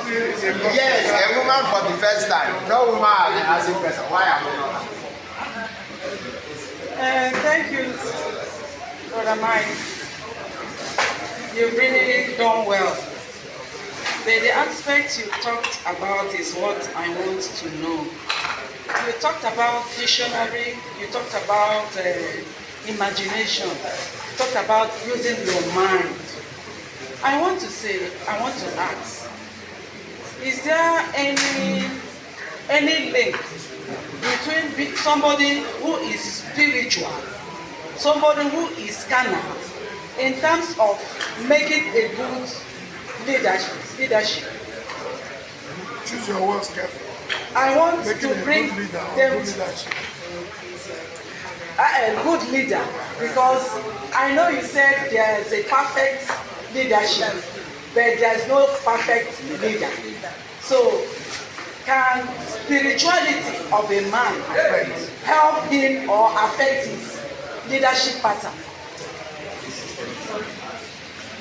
Yes, a woman for the first time. No woman has been asking question. Why am I not? Thank you, Brother Mike. You've really done well. The aspect you talked about is what I want to know. You talked about dictionary, you talked about imagination, you talked about using your mind. I want to ask, is there any link between somebody who is spiritual, somebody who is carnal, in terms of making a good leadership? Choose your words carefully. I want Making to bring good leader, them good leadership. a good leader, because I know you said there is a perfect leadership, but there is no perfect leader. So, can spirituality of a man help him or affect his leadership pattern?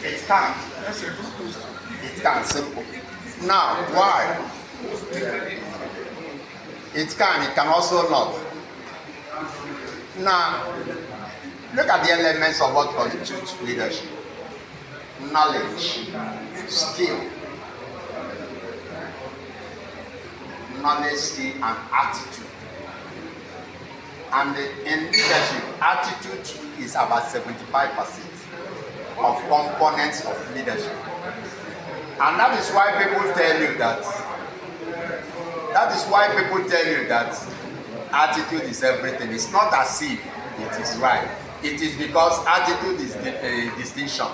It can. That's a good question. It can, simple. Now, why? It can also not. Now, look at the elements of what constitutes leadership. Knowledge, skill, and attitude. And in leadership, attitude is about 75% of components of leadership. And that is why people tell you that attitude is everything. It's not as if it is right. It is because attitude is a distinction.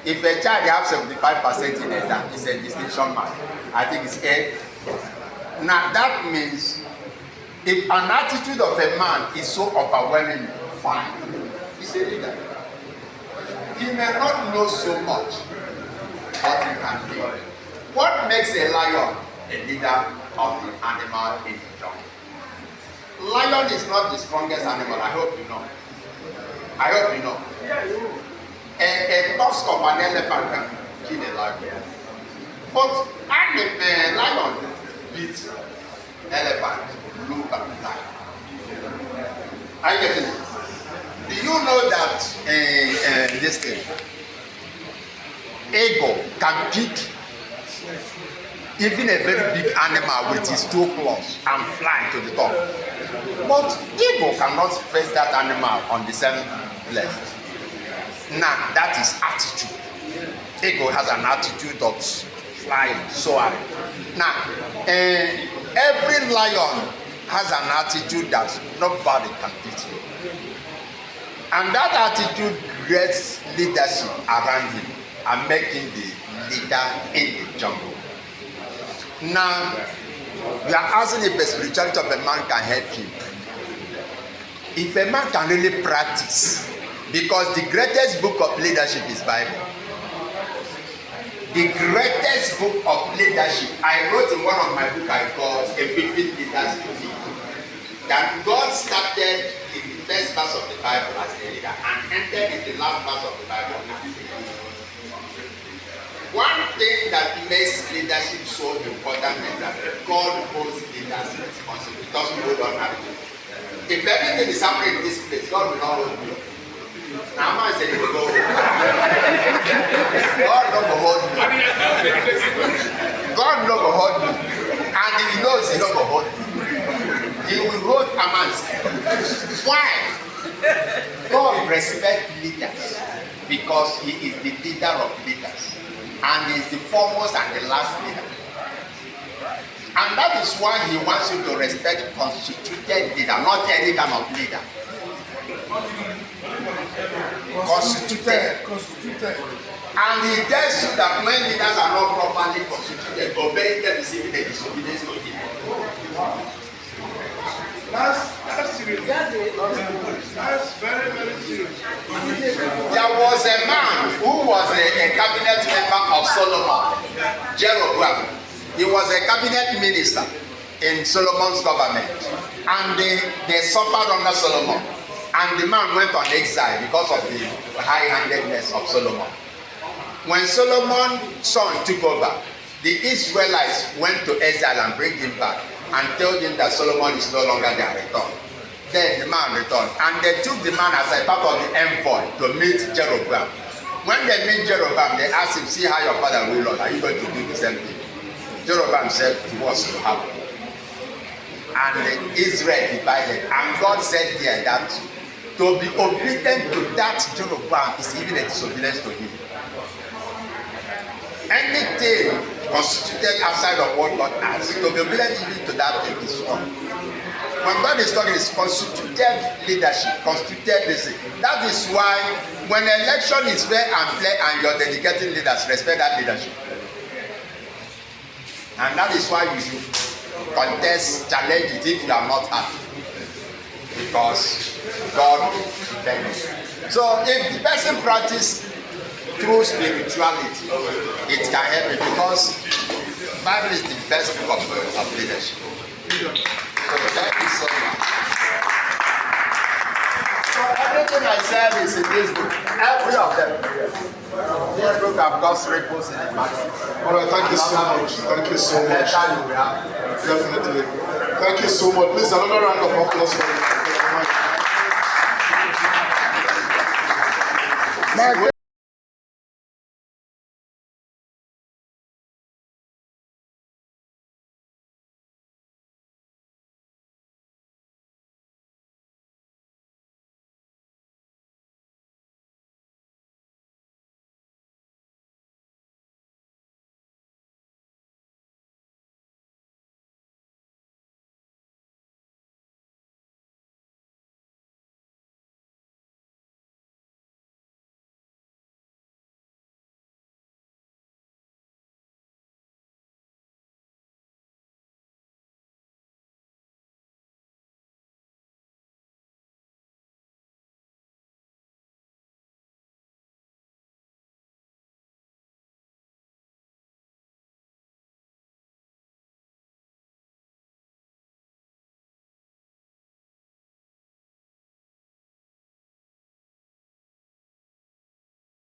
If a child has 75% in it, that is a distinction mark. I think it's A. Now that means if an attitude of a man is so overwhelming, fine, he's a leader. He may not know so much, but he can lead. What makes a lion a leader of the animal in the jungle? Lion is not the strongest animal. I hope you know. A tusk of an elephant can kill a lion. But a lion beats elephant, look at the lion. Are you getting it? Do you know that this thing, eagle can pick even a very big animal with his two claws and fly to the top? But eagle cannot face that animal on the same level. Now that is attitude. Eagle has an attitude of flying, soaring. Now every lion has an attitude that nobody can beat him. And that attitude creates leadership around him and making the leader in the jungle. Now, we are asking if the spirituality of a man can help him. If a man can really practice, because the greatest book of leadership is Bible. The greatest book of leadership, I wrote in one of my books I called Equipping Leaders to Lead. That God started in the first verse of the Bible as a leader and entered in the last verse of the Bible as a leader. One thing that makes leadership so important is that God holds leaders responsible. He doesn't hold on everything. If everything is happening in this place, God will not hold you. Now I'm saying God will not hold you. God will not hold you. And He knows He will not hold you. He will hold Haman's. Why? God respects leaders because He is the leader of leaders. And He is the foremost and the last leader. And that is why He wants you to respect constituted leader, not any kind of leader. Constituted. And He tells you that when leaders are not properly constituted, obeying them is even a disobedience to Him. That's serious. That's very, very serious. There was a man who was a cabinet member of Solomon, Jeroboam. He was a cabinet minister in Solomon's government, and they suffered under Solomon. And the man went on exile because of the high-handedness of Solomon. When Solomon's son took over, the Israelites went to exile and bring him back and told him that Solomon is no longer their return. Then the man returned, and they took the man as a part of the envoy to meet Jeroboam. When they meet Jeroboam, they asked him, see how your father ruled us, are you going to do the same thing? Jeroboam said, what's to happen? And Israel divided, and God said there that to be obedient to that Jeroboam is even a disobedience to him. Anything constituted outside of what God has, to be obedient even to that thing is wrong. When God is talking, it's constituted leadership, constituted this. That is why when election is fair and fair and you're dedicating leaders, respect that leadership. And that is why you should contest, challenge it if you are not happy. Because God will defend you. So if the person practices through spirituality, it can help it, because the Bible is the best book of leadership. So thank you so much. So everything I said is in this book. Every of them. This book I've got 3 books in the market. All right, thank you so much. Thank you so much. Definitely. Thank you so much. Please, another round of applause for you.